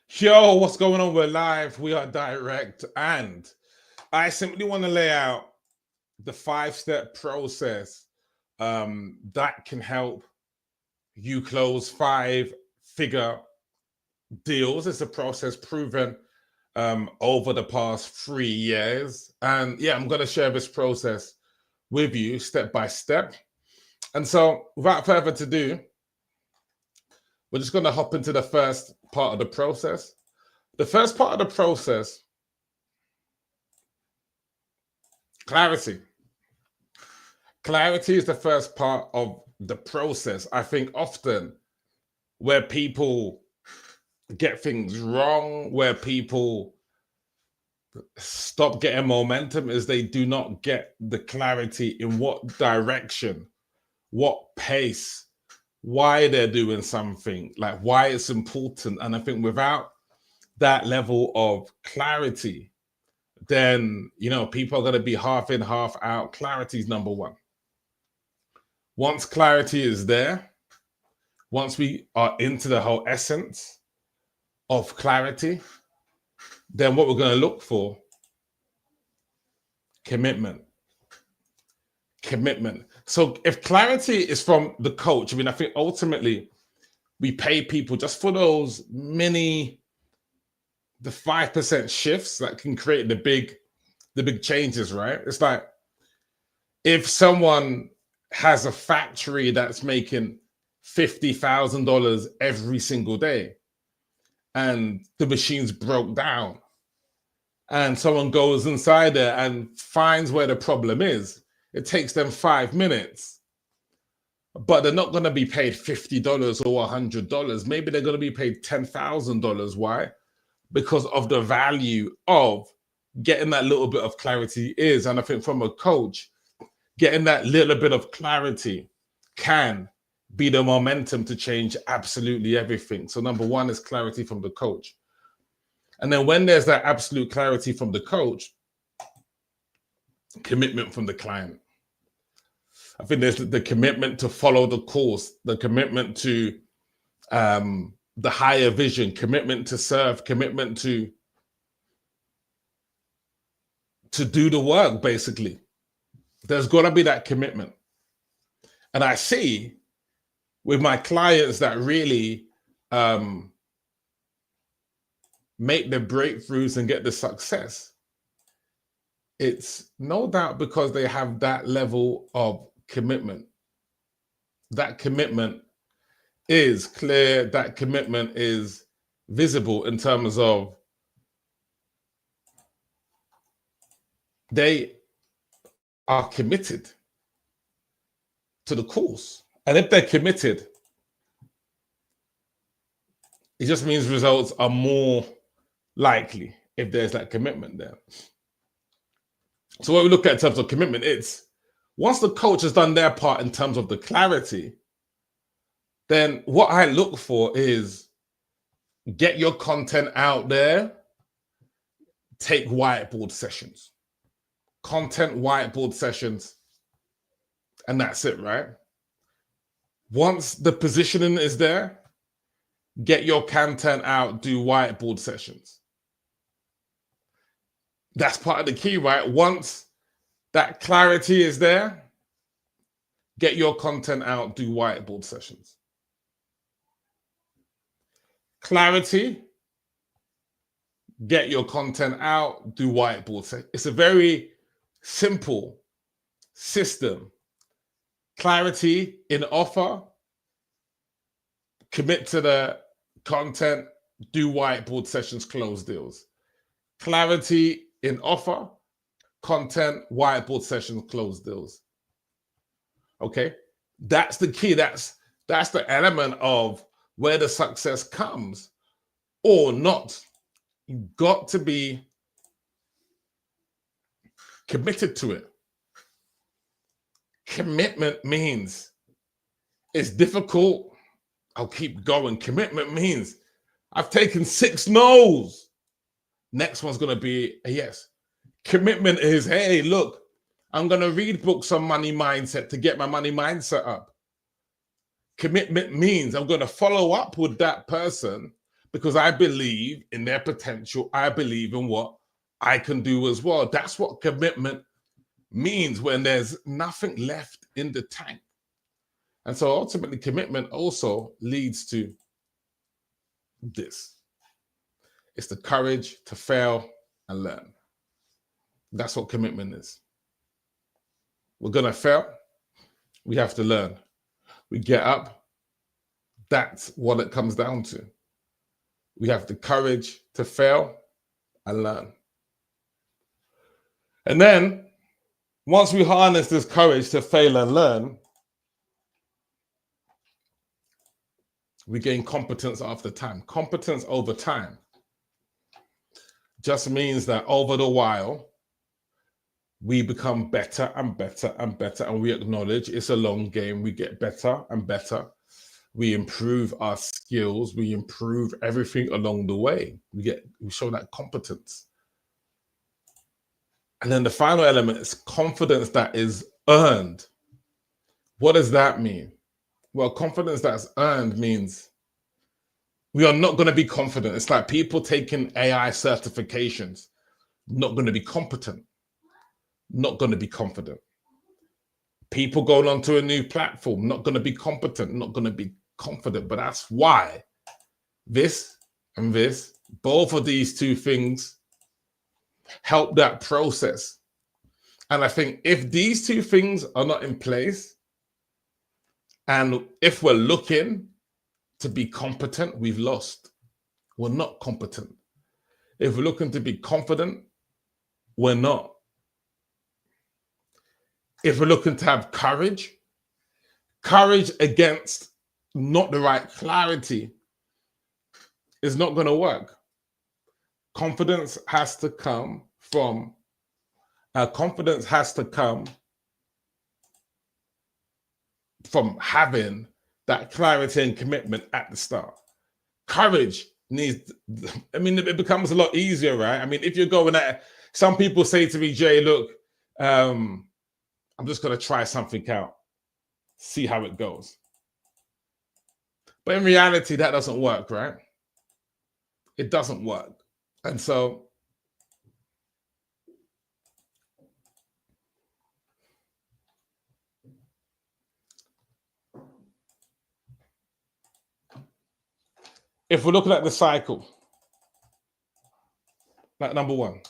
Yo, what's going on? We're live, we are direct, and I simply want to lay out the 5-step process that can help you close 5-figure deals. It's a process proven over the past 3 years. And yeah, I'm going to share this process with you step by step. And so, without further ado, we're just going to hop into the first part of the process. The first part of the process, clarity. Clarity is the first part of the process. I think often where people get things wrong, where people stop getting momentum, is they do not get the clarity in what direction, what pace, why they're doing something, like why it's important. And I think without that level of clarity, then people are going to be half in, half out. Clarity is number one. Once clarity is there, once we are into the whole essence of clarity, then what we're going to look for, commitment. So if clarity is from the coach, I think ultimately we pay people just for those the 5% shifts that can create the big changes, right? It's like if someone has a factory that's making $50,000 every single day and the machines broke down and someone goes inside there and finds where the problem is, it takes them 5 minutes, but they're not going to be paid $50 or $100. Maybe they're going to be paid $10,000. Why? Because of the value of getting that little bit of clarity is. And I think from a coach, getting that little bit of clarity can be the momentum to change absolutely everything. So number one is clarity from the coach. And then when there's that absolute clarity from the coach, commitment from the client. I think there's the commitment to follow the course, the commitment to the higher vision, commitment to serve, commitment to do the work, basically. There's got to be that commitment. And I see with my clients that really make the breakthroughs and get the success, it's no doubt because they have that level of commitment. That commitment is clear, that commitment is visible in terms of they are committed to the course. And if they're committed, it just means results are more likely if there's that commitment there. So what we look at in terms of commitment, it's once the coach has done their part in terms of the clarity, then what I look for is get your content out there, take whiteboard sessions, content whiteboard sessions, and that's it, right? Once the positioning is there, get your content out, do whiteboard sessions. That's part of the key, right? Once that clarity is there, get your content out, do whiteboard sessions. Clarity, get your content out, do whiteboard sessions. It's a very simple system. Clarity in offer, commit to the content, do whiteboard sessions, close deals. Clarity in offer, content, whiteboard sessions, close deals. Okay, that's the key. That's the element of where the success comes or not. You've got to be committed to it. Commitment means it's difficult. I'll keep going. Commitment means I've taken 6 no's. Next one's going to be a yes. Commitment is, hey, look, I'm going to read books on money mindset to get my money mindset up. Commitment means I'm going to follow up with that person because I believe in their potential. I believe in what I can do as well. That's what commitment means when there's nothing left in the tank. And so ultimately, commitment also leads to this. It's the courage to fail and learn. That's what commitment is. We're going to fail. We have to learn. We get up. That's what it comes down to. We have the courage to fail and learn. And then, once we harness this courage to fail and learn, we gain competence after time. Competence over time just means that over the while, we become better and better and better, and we acknowledge it's a long game. We get better and better. We improve our skills. We improve everything along the way. We show that competence. And then the final element is confidence that is earned. What does that mean? Well, confidence that's earned means we are not going to be confident. It's like people taking AI certifications, not going to be competent, not going to be confident. People going onto a new platform, not going to be competent, not going to be confident. But that's why this and this, both of these two things help that process. And I think if these two things are not in place, and if we're looking to be competent, we've lost. We're not competent. If we're looking to be confident, we're not. If we're looking to have courage against not the right clarity is not going to work. Confidence has to come from having that clarity and commitment at the start. Courage needs, it becomes a lot easier, right? I mean, if you're going at, some people say to me, Jay, look, I'm just going to try something out, see how it goes. But in reality, that doesn't work, right? It doesn't work. And so if we're looking at the cycle, like number one.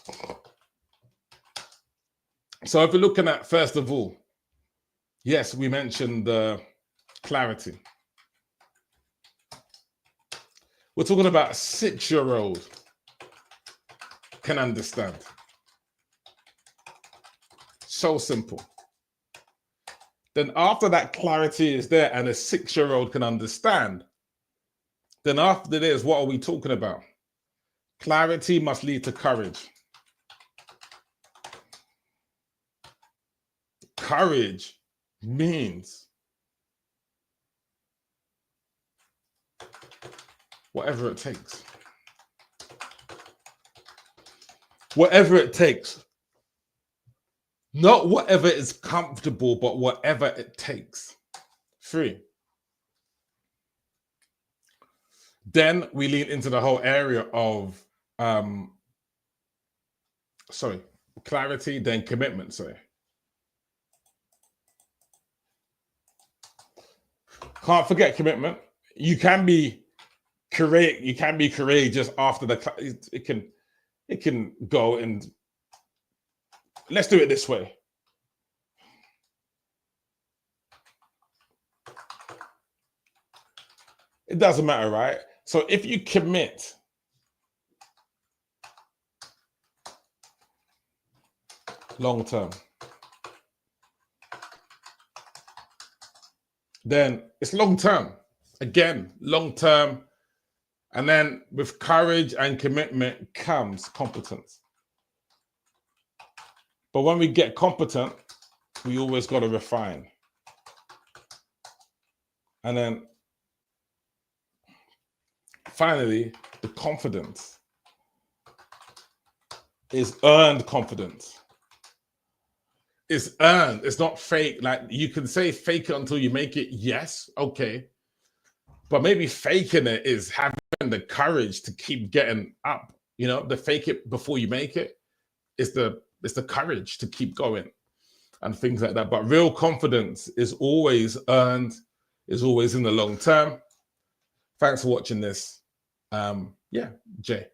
So if we're looking at, first of all, yes, we mentioned clarity. We're talking about a 6-year-old can understand. So simple. Then after that clarity is there and a 6-year-old can understand, then after this, what are we talking about? Clarity must lead to courage. Courage means whatever it takes. Whatever it takes. Not whatever is comfortable, but whatever it takes. 3. Then we lean into the whole area of clarity, then commitment, Can't forget commitment. You can be courageous after it can go, and let's do it this way. It doesn't matter, right? So if you commit long term, then it's long term. Again, long term. And then with courage and commitment comes competence. But when we get competent, we always got to refine. And then finally, the confidence is earned confidence. It's earned. It's not fake. Like, you can say fake it until you make it. Yes, okay. But maybe faking it is having the courage to keep getting up. You know, the fake it before you make it is the courage to keep going and things like that. But real confidence is always earned, is always in the long term. Thanks for watching this. Yeah, Jay.